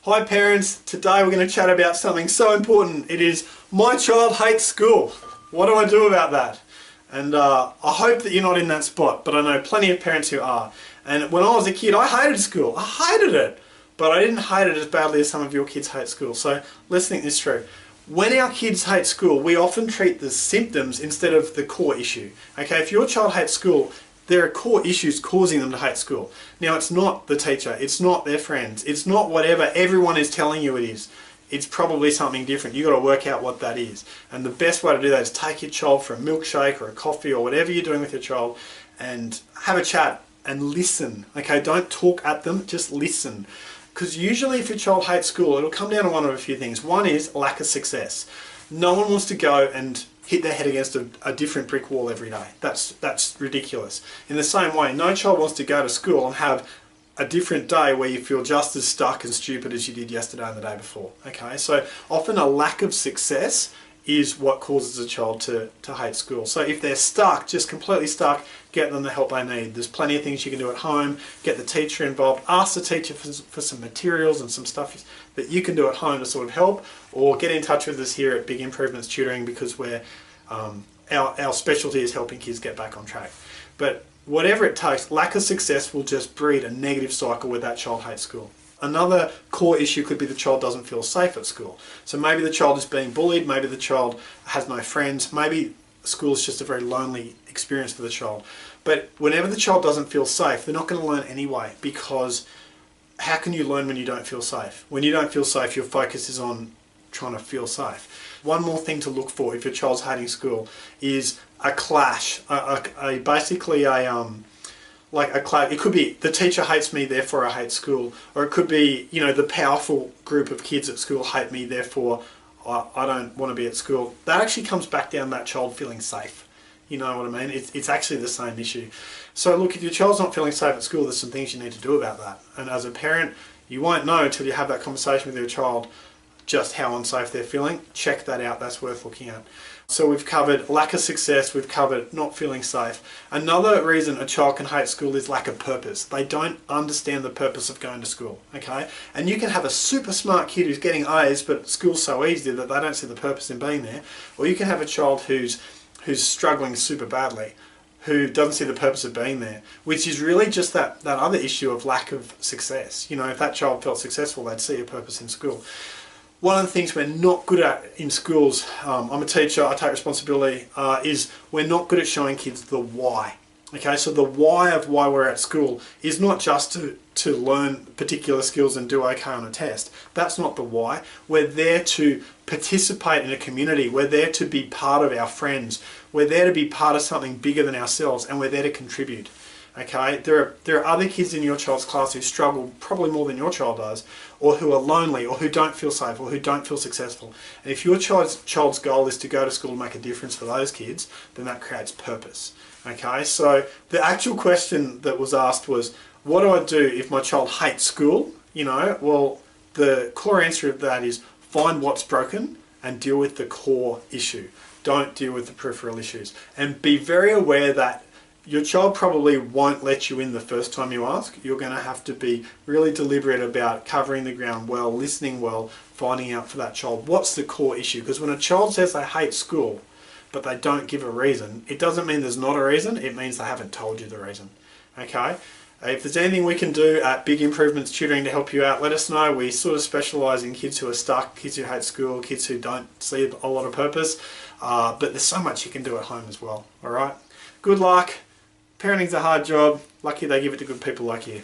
Hi parents, today we're going to chat about something so important. It is my child hates school. What do I do about that? And I hope that you're not in that spot, but I know plenty of parents who are. And when I was a kid, I hated school. I hated it. But I didn't hate it as badly as some of your kids hate school. So let's think this through. When our kids hate school, we often treat the symptoms instead of the core issue. Okay, if your child hates school, there are core issues causing them to hate school. Now, it's not the teacher, it's not their friends, it's not whatever everyone is telling you it is. It's probably something different. You've got to work out what that is. And the best way to do that is take your child for a milkshake or a coffee or whatever you're doing with your child and have a chat and listen. Okay, don't talk at them, just listen. Because usually if your child hates school, it'll come down to one of a few things. One is lack of success. No one wants to go and hit their head against a different brick wall every day. That's ridiculous. In the same way, no child wants to go to school and have a different day where you feel just as stuck and stupid as you did yesterday and the day before. Okay, so often a lack of success is what causes a child to hate school. So if they're stuck, just completely stuck, get them the help they need. There's plenty of things you can do at home. Get the teacher involved. Ask the teacher for some materials and some stuff that you can do at home to sort of help, or get in touch with us here at Big Improvements Tutoring, because we're our specialty is helping kids get back on track. But whatever it takes, lack of success will just breed a negative cycle where that child hates school. Another core issue could be the child doesn't feel safe at school. So maybe the child is being bullied, maybe the child has no friends, maybe school is just a very lonely experience for the child. But whenever the child doesn't feel safe, they're not going to learn anyway, because how can you learn when you don't feel safe? When you don't feel safe, your focus is on trying to feel safe. One more thing to look for if your child's hating school is a clash, basically like a clash. It could be the teacher hates me, therefore I hate school, or it could be, you know, the powerful group of kids at school hate me, therefore I don't want to be at school. That actually comes back down to that child feeling safe. You know what I mean? It's actually the same issue. So look, if your child's not feeling safe at school, there's some things you need to do about that. And as a parent, you won't know until you have that conversation with your child just how unsafe they're feeling. Check that out, that's worth looking at. So we've covered lack of success, we've covered not feeling safe. Another reason a child can hate school is lack of purpose. They don't understand the purpose of going to school, okay? And you can have a super smart kid who's getting A's, but school's so easy that they don't see the purpose in being there. Or you can have a child who's struggling super badly, who doesn't see the purpose of being there, which is really just that other issue of lack of success. You know, if that child felt successful, they'd see a purpose in school. One of the things we're not good at in schools, I'm a teacher, I take responsibility, is we're not good at showing kids the why. Okay, so the why of why we're at school is not just to learn particular skills and do okay on a test. That's not the why. We're there to participate in a community. We're there to be part of our friends. We're there to be part of something bigger than ourselves, and we're there to contribute. Okay, there are other kids in your child's class who struggle probably more than your child does, or who are lonely, or who don't feel safe, or who don't feel successful. And if your child's goal is to go to school and make a difference for those kids, then that creates purpose. Okay, so the actual question that was asked was, what do I do if my child hates school? You know, well, the core answer of that is find what's broken and deal with the core issue. Don't deal with the peripheral issues. And be very aware that your child probably won't let you in the first time you ask. You're going to have to be really deliberate about covering the ground well, listening well, finding out for that child what's the core issue. Because when a child says they hate school, but they don't give a reason, it doesn't mean there's not a reason, it means they haven't told you the reason. Okay? If there's anything we can do at Big Improvements Tutoring to help you out, let us know. We sort of specialise in kids who are stuck, kids who hate school, kids who don't see a lot of purpose, but there's so much you can do at home as well. Alright? Good luck. Parenting's a hard job. Lucky they give it to good people like you.